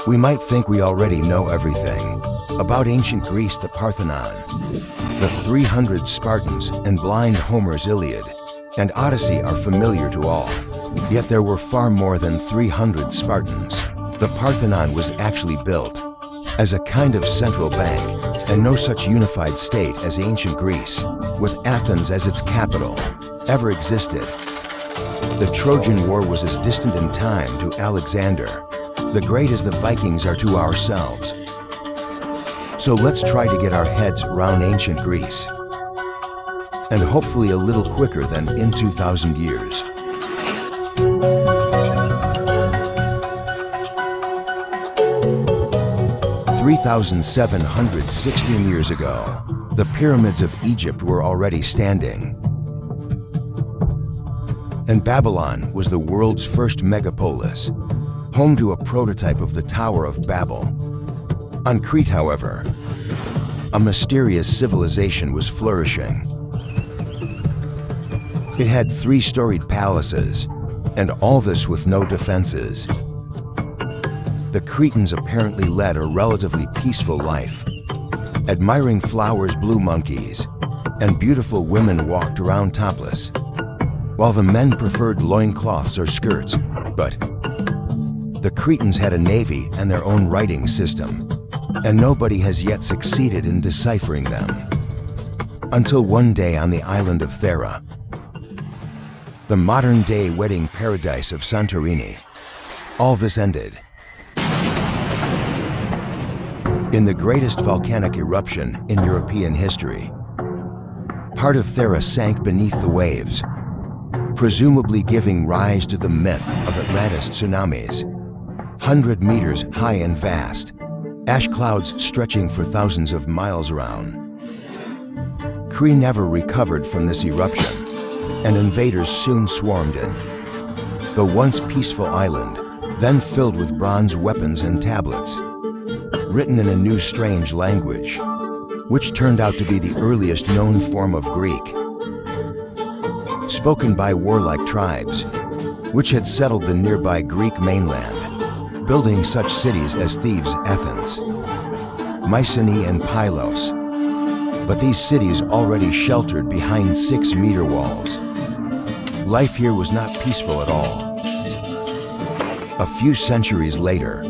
We might think we already know everything about ancient Greece, the Parthenon, the 300 Spartans, and blind Homer's Iliad and Odyssey are familiar to all. Yet there were far more than 300 Spartans. The Parthenon was actually built as a kind of central bank, and no such unified state as ancient Greece, with Athens as its capital, ever existed. The Trojan War was as distant in time to Alexander the Great as the Vikings are to ourselves. So let's try to get our heads around ancient Greece, and hopefully a little quicker than in 2,000 years. "3,716 years ago, the pyramids of Egypt were already standing, and Babylon was the world's first megapolis, home to a prototype of the Tower of Babel. On Crete, however, a mysterious civilization was flourishing. It had 3-storied palaces, and all this with no defenses. The Cretans apparently led a relatively peaceful life, admiring flowers, blue monkeys, and beautiful women walked around topless, while the men preferred loincloths or skirts. But the Cretans had a navy and their own writing system, and nobody has yet succeeded in deciphering them. Until one day on the island of Thera, the modern-day wedding paradise of Santorini, all this ended in the greatest volcanic eruption in European history. Part of Thera sank beneath the waves, presumably giving rise to the myth of Atlantis tsunamis. 100 meters high and vast, ash clouds stretching for thousands of miles around. Crete never recovered from this eruption, and invaders soon swarmed in. The once peaceful island, then filled with bronze weapons and tablets, written in a new strange language, which turned out to be the earliest known form of Greek, spoken by warlike tribes, which had settled the nearby Greek mainland, building such cities as Thebes, Athens, Mycenae, and Pylos. But these cities already sheltered behind 6-meter walls. Life here was not peaceful at all. A few centuries later,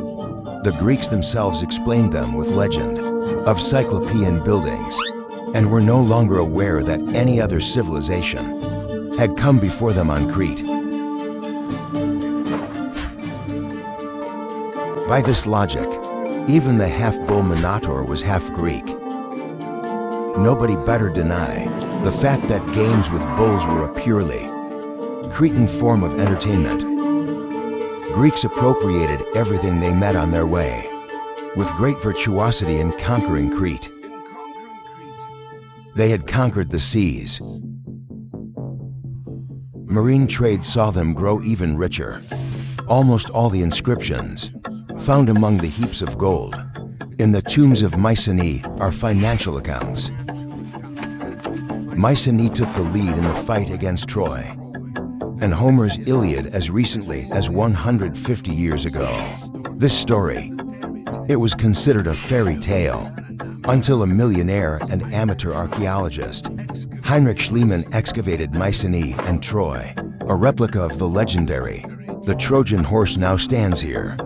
the Greeks themselves explained them with legend of cyclopean buildings, and were no longer aware that any other civilization had come before them on Crete. By this logic, even the half-bull Minotaur was half Greek. Nobody better deny the fact that games with bulls were a purely Cretan form of entertainment. Greeks appropriated everything they met on their way, with great virtuosity in conquering Crete. They had conquered the seas. Marine trade saw them grow even richer. Almost all the inscriptions found among the heaps of gold in the tombs of Mycenae are financial accounts. Mycenae took the lead in the fight against Troy, and Homer's Iliad as recently as 150 years ago. This story, it was considered a fairy tale until a millionaire and amateur archaeologist, Heinrich Schliemann, excavated Mycenae and Troy. A replica of the legendary, the Trojan horse now stands here.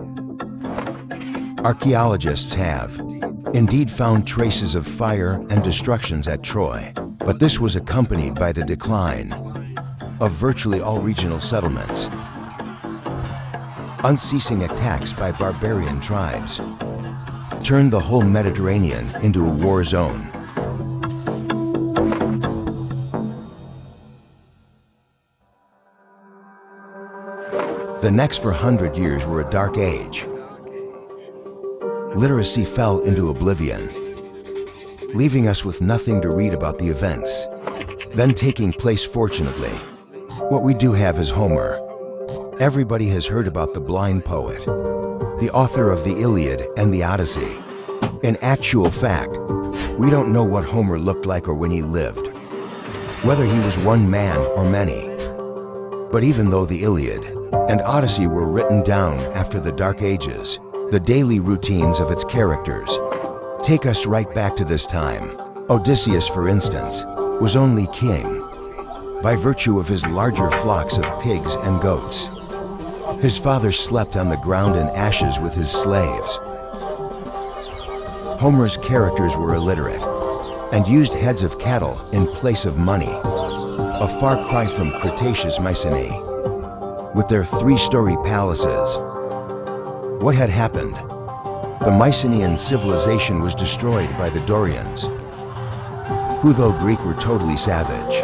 Archaeologists have indeed found traces of fire and destructions at Troy, but this was accompanied by the decline of virtually all regional settlements. Unceasing attacks by barbarian tribes turned the whole Mediterranean into a war zone. The next 400 years were a dark age. Literacy fell into oblivion, leaving us with nothing to read about the events then taking place. Fortunately, what we do have is Homer. Everybody has heard about the blind poet, the author of the Iliad and the Odyssey. In actual fact, we don't know what Homer looked like or when he lived, whether he was one man or many. But even though the Iliad and Odyssey were written down after the Dark Ages, the daily routines of its characters take us right back to this time. Odysseus, for instance, was only king by virtue of his larger flocks of pigs and goats. His father slept on the ground in ashes with his slaves. Homer's characters were illiterate and used heads of cattle in place of money, a far cry from Cretaceous Mycenae, with their three-story palaces. What had happened? The Mycenaean civilization was destroyed by the Dorians, who, though Greek, were totally savage.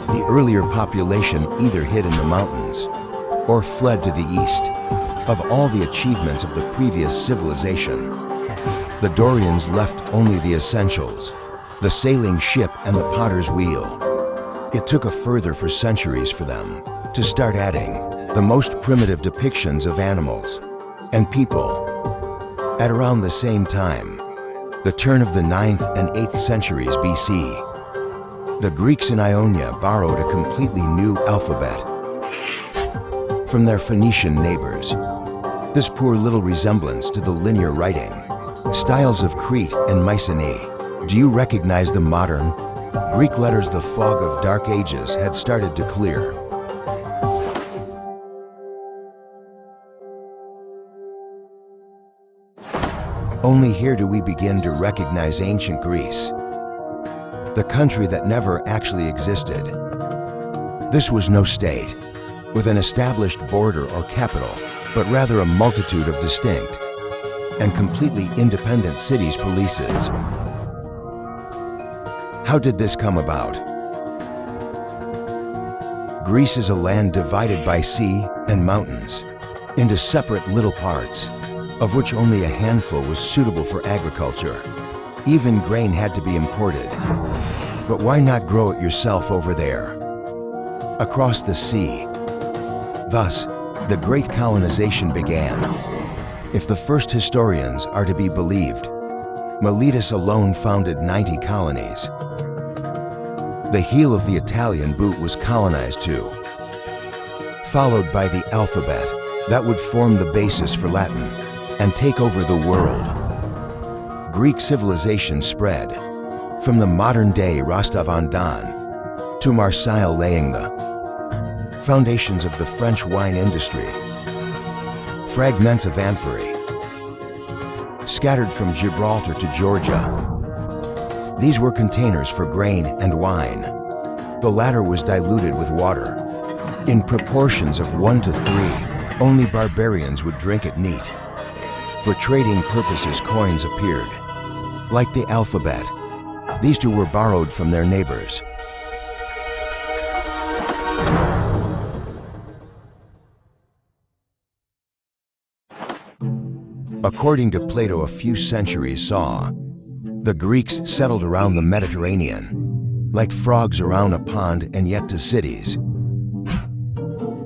The earlier population either hid in the mountains or fled to the east. Of all the achievements of the previous civilization, the Dorians left only the essentials: the sailing ship and the potter's wheel. It took a further for centuries for them to start adding the most primitive depictions of animals and people. At around the same time, the turn of the 9th and 8th centuries BC, the Greeks in Ionia borrowed a completely new alphabet from their Phoenician neighbors. This bore little resemblance to the linear writing styles of Crete and Mycenae. Do you recognize the modern Greek letters? The fog of dark ages had started to clear. Only here do we begin to recognize ancient Greece, the country that never actually existed. This was no state with an established border or capital, but rather a multitude of distinct and completely independent cities, polices. How did this come about? Greece is a land divided by sea and mountains into separate little parts, of which only a handful was suitable for agriculture. Even grain had to be imported. But why not grow it yourself over there, across the sea? Thus, the great colonization began. If the first historians are to be believed, Miletus alone founded 90 colonies. The heel of the Italian boot was colonized too, followed by the alphabet that would form the basis for Latin and take over the world. Greek civilization spread from the modern-day Rostov-on-Don to Marseille, laying the foundations of the French wine industry. Fragments of amphorae scattered from Gibraltar to Georgia. These were containers for grain and wine. The latter was diluted with water in proportions of 1 to 3. Only barbarians would drink it neat. For trading purposes, coins appeared. Like the alphabet, these two were borrowed from their neighbors. According to Plato, a few centuries saw the Greeks settled around the Mediterranean, like frogs around a pond, and yet to cities.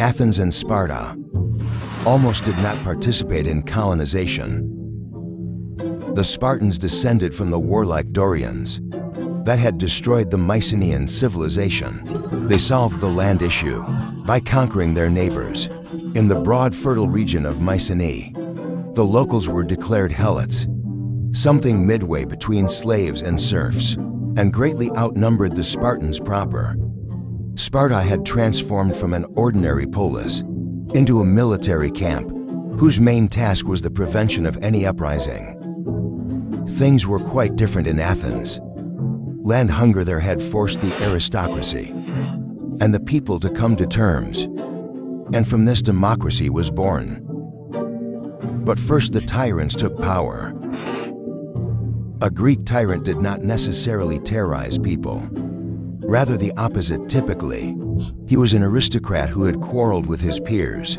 Athens and Sparta almost did not participate in colonization. The Spartans descended from the warlike Dorians that had destroyed the Mycenaean civilization. They solved the land issue by conquering their neighbors. In the broad, fertile region of Mycenae, the locals were declared helots, something midway between slaves and serfs, and greatly outnumbered the Spartans proper. Sparta had transformed from an ordinary polis into a military camp, whose main task was the prevention of any uprising. Things were quite different in Athens. Land hunger there had forced the aristocracy and the people to come to terms, and from this democracy was born. But first the tyrants took power. A Greek tyrant did not necessarily terrorize people. Rather the opposite typically. He was an aristocrat who had quarreled with his peers.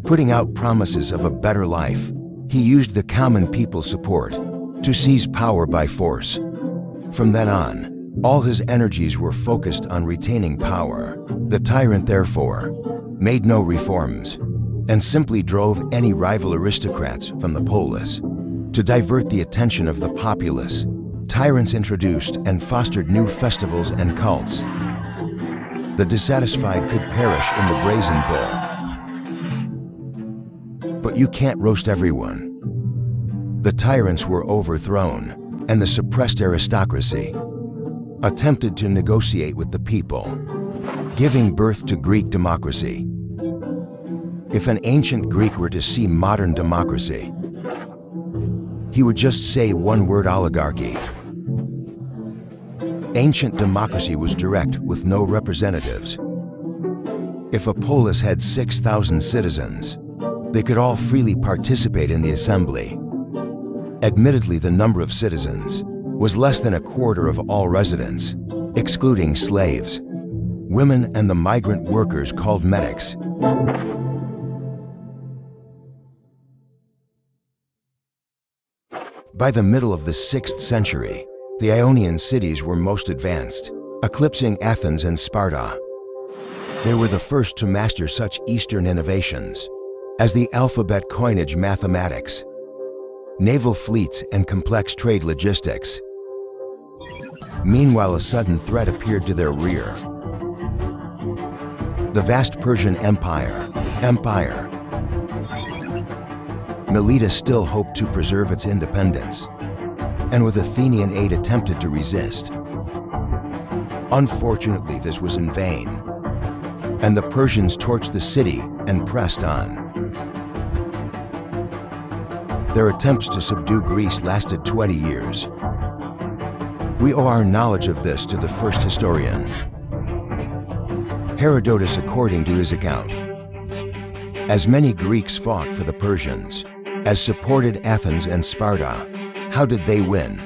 Putting out promises of a better life, he used the common people's support to seize power by force. From then on, all his energies were focused on retaining power. The tyrant, therefore, made no reforms and simply drove any rival aristocrats from the polis. To divert the attention of the populace, tyrants introduced and fostered new festivals and cults. The dissatisfied could perish in the brazen But you can't roast everyone. The tyrants were overthrown, and the suppressed aristocracy attempted to negotiate with the people, giving birth to Greek democracy. If an ancient Greek were to see modern democracy, he would just say one word: oligarchy. Ancient democracy was direct, with no representatives. If a polis had 6,000 citizens, they could all freely participate in the assembly. Admittedly, the number of citizens was less than a quarter of all residents, excluding slaves, women, and the migrant workers called metics. By the middle of the 6th century, the Ionian cities were most advanced, eclipsing Athens and Sparta. They were the first to master such Eastern innovations as the alphabet, coinage, mathematics, naval fleets, and complex trade logistics. Meanwhile, a sudden threat appeared to their rear: the vast Persian Empire. Miletus still hoped to preserve its independence, and with Athenian aid attempted to resist. Unfortunately, this was in vain, and the Persians torched the city and pressed on. Their attempts to subdue Greece lasted 20 years. We owe our knowledge of this to the first historian, Herodotus. According to his account, as many Greeks fought for the Persians as supported Athens and Sparta. How did they win?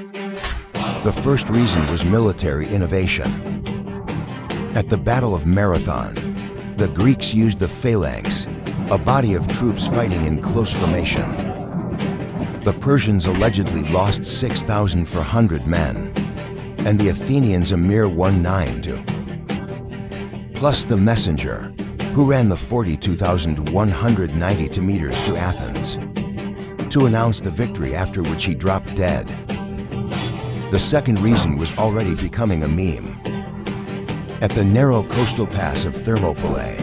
The first reason was military innovation. At the Battle of Marathon, the Greeks used the phalanx, a body of troops fighting in close formation. The Persians allegedly lost 6,400 men, and the Athenians a mere 192. Plus the messenger, who ran the 42,192 meters to Athens to announce the victory, after which he dropped dead. The second reason was already becoming a meme. At the narrow coastal pass of Thermopylae,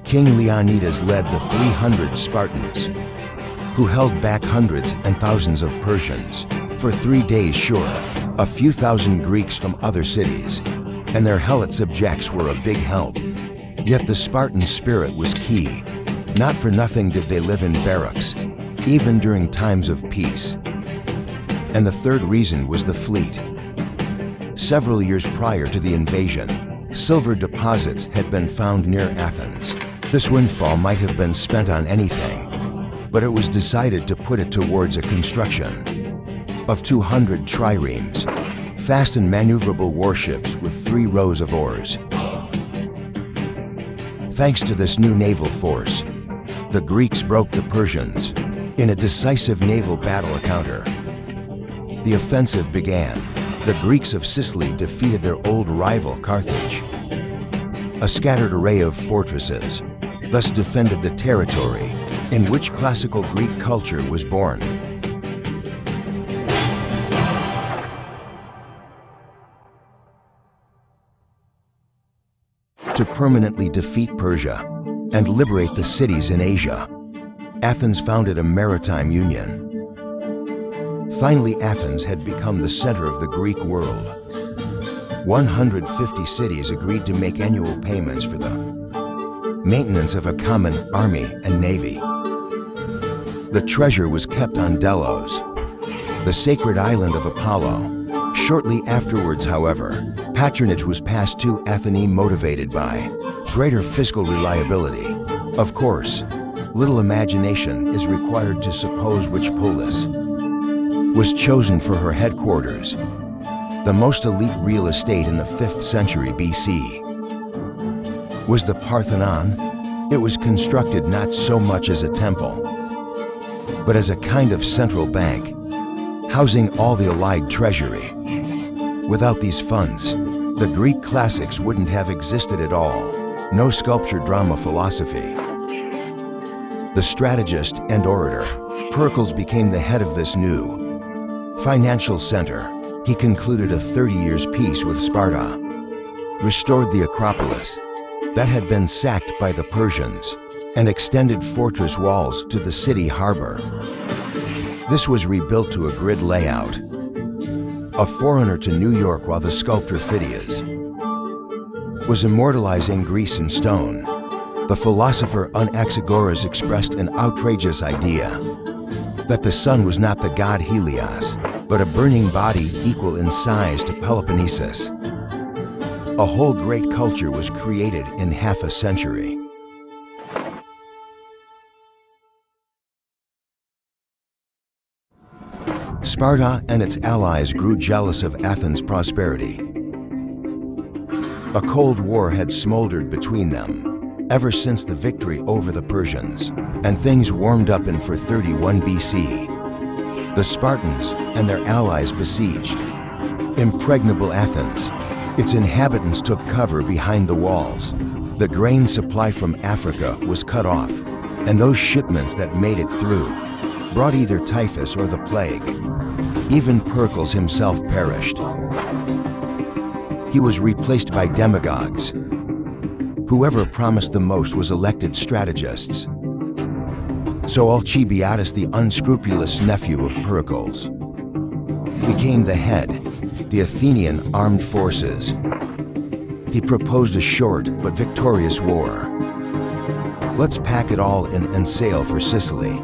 King Leonidas led the 300 Spartans, who held back hundreds and thousands of Persians for 3 days. Sure, a few thousand Greeks from other cities and their helot subjects were a big help. Yet the Spartan spirit was key. Not for nothing did they live in barracks, even during times of peace. And the third reason was the fleet. Several years prior to the invasion, silver deposits had been found near Athens. This windfall might have been spent on anything, but it was decided to put it towards a construction of 200 triremes, fast and maneuverable warships with 3 rows of oars. Thanks to this new naval force, the Greeks broke the Persians in a decisive naval battle encounter. The offensive began. The Greeks of Sicily defeated their old rival Carthage. A scattered array of fortresses thus defended the territory in which classical Greek culture was born. To permanently defeat Persia and liberate the cities in Asia, Athens founded a maritime union. Finally, Athens had become the center of the Greek world. 150 cities agreed to make annual payments for the maintenance of a common army and navy. The treasure was kept on Delos, the sacred island of Apollo. Shortly afterwards, however, patronage was passed to Athene, motivated by greater fiscal reliability. Of course, little imagination is required to suppose which polis was chosen for her headquarters, the most elite real estate in the 5th century BC. Was the Parthenon? It was constructed not so much as a temple, but as a kind of central bank, housing all the allied treasury. Without these funds, the Greek classics wouldn't have existed at all. No sculpture, drama, philosophy. The strategist and orator, Pericles became the head of this new financial center. He concluded a 30 years peace with Sparta, restored the Acropolis that had been sacked by the Persians, and extended fortress walls to the city harbor. This was rebuilt to a grid layout. A foreigner to New York while the sculptor Phidias was immortalizing Greece in stone, the philosopher Anaxagoras expressed an outrageous idea that the sun was not the god Helios, but a burning body equal in size to Peloponnesus. A whole great culture was created in half a century. Sparta and its allies grew jealous of Athens' prosperity. A cold war had smoldered between them ever since the victory over the Persians, and things warmed up in 431 BC. The Spartans and their allies besieged impregnable Athens. Its inhabitants took cover behind the walls. The grain supply from Africa was cut off, and those shipments that made it through brought either typhus or the plague. Even Pericles himself perished. He was replaced by demagogues. Whoever promised the most was elected strategists. So Alcibiades, the unscrupulous nephew of Pericles, became the head, the Athenian armed forces. He proposed a short but victorious war. Let's pack it all in and sail for Sicily.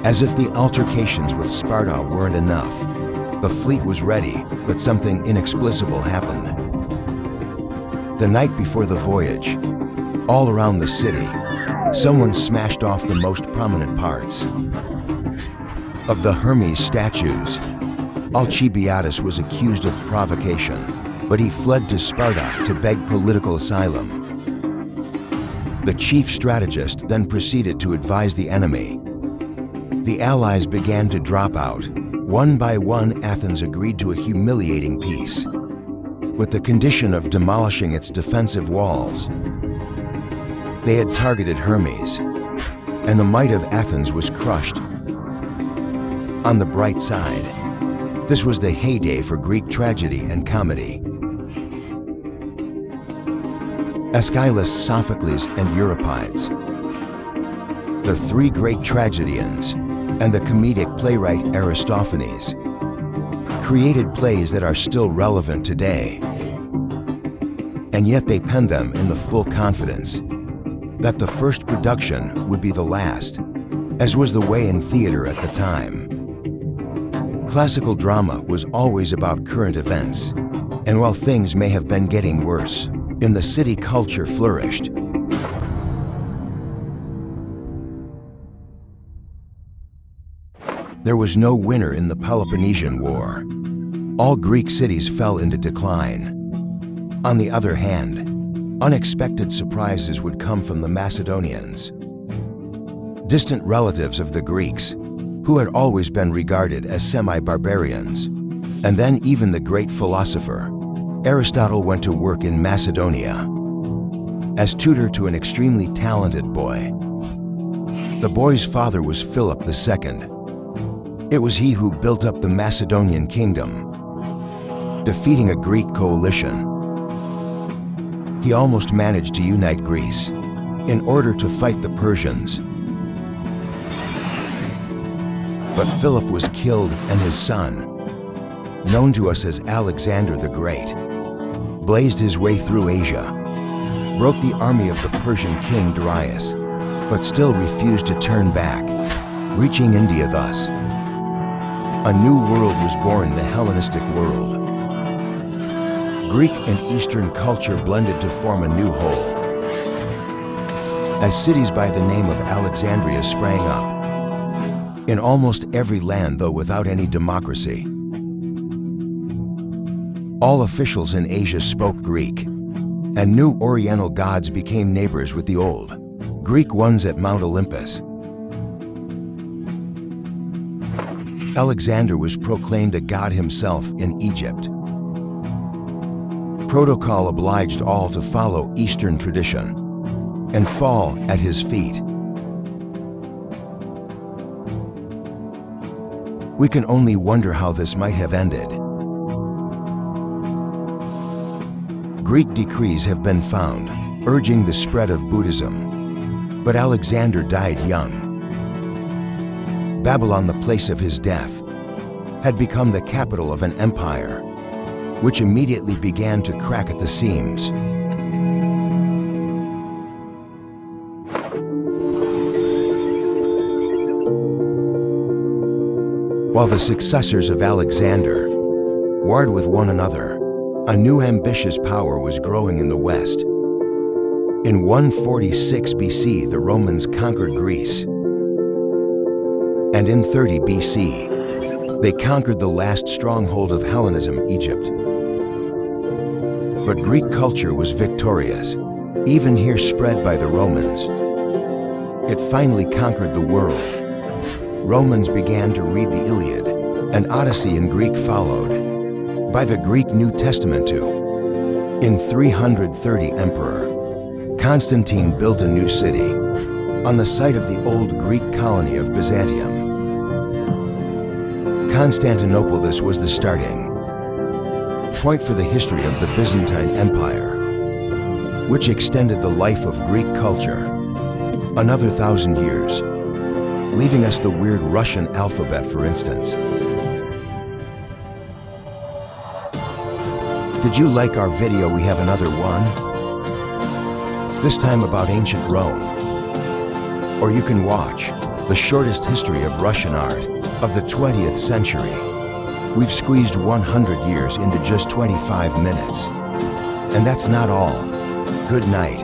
As if the altercations with Sparta weren't enough, the fleet was ready, but something inexplicable happened. The night before the voyage, all around the city, someone smashed off the most prominent parts of the Hermes statues. Alcibiades was accused of provocation, but he fled to Sparta to beg political asylum. The chief strategist then proceeded to advise the enemy. The allies began to drop out. One by one, Athens agreed to a humiliating peace, with the condition of demolishing its defensive walls. They had targeted Hermes, and the might of Athens was crushed. On the bright side, this was the heyday for Greek tragedy and comedy. Aeschylus, Sophocles, and Euripides, the three great tragedians, and the comedic playwright Aristophanes, created plays that are still relevant today. And yet they penned them in the full confidence that the first production would be the last, as was the way in theater at the time. Classical drama was always about current events, and while things may have been getting worse, in the city culture flourished. There was no winner in the Peloponnesian War. All Greek cities fell into decline. On the other hand, unexpected surprises would come from the Macedonians, distant relatives of the Greeks, who had always been regarded as semi-barbarians. And then even the great philosopher Aristotle went to work in Macedonia as tutor to an extremely talented boy. The boy's father was Philip II. It was he who built up the Macedonian kingdom, defeating a Greek coalition. He almost managed to unite Greece in order to fight the Persians. But Philip was killed, and his son, known to us as Alexander the Great, blazed his way through Asia, broke the army of the Persian king Darius, but still refused to turn back, reaching India thus. A new world was born, the Hellenistic world. Greek and Eastern culture blended to form a new whole. As cities by the name of Alexandria sprang up, in almost every land, though without any democracy. All officials in Asia spoke Greek, and new Oriental gods became neighbors with the old Greek ones at Mount Olympus. Alexander was proclaimed a god himself in Egypt. Protocol obliged all to follow Eastern tradition and fall at his feet. We can only wonder how this might have ended. Greek decrees have been found urging the spread of Buddhism. But Alexander died young. Babylon, the place of his death, had become the capital of an empire, which immediately began to crack at the seams. While the successors of Alexander warred with one another, a new ambitious power was growing in the West. In 146 BC, the Romans conquered Greece. And in 30 BC, they conquered the last stronghold of Hellenism, Egypt. But Greek culture was victorious, even here spread by the Romans. It finally conquered the world. Romans began to read the Iliad, and Odyssey in Greek followed, by the Greek New Testament too. In 330, Emperor Constantine built a new city on the site of the old Greek colony of Byzantium. Constantinople, this was the starting point for the history of the Byzantine Empire, which extended the life of Greek culture another 1,000 years, leaving us the weird Russian alphabet, for instance. Did you like our video? We have another one, this time about ancient Rome. Or you can watch the shortest history of Russian art of the 20th century. We've squeezed 100 years into just 25 minutes. And that's not all. Good night.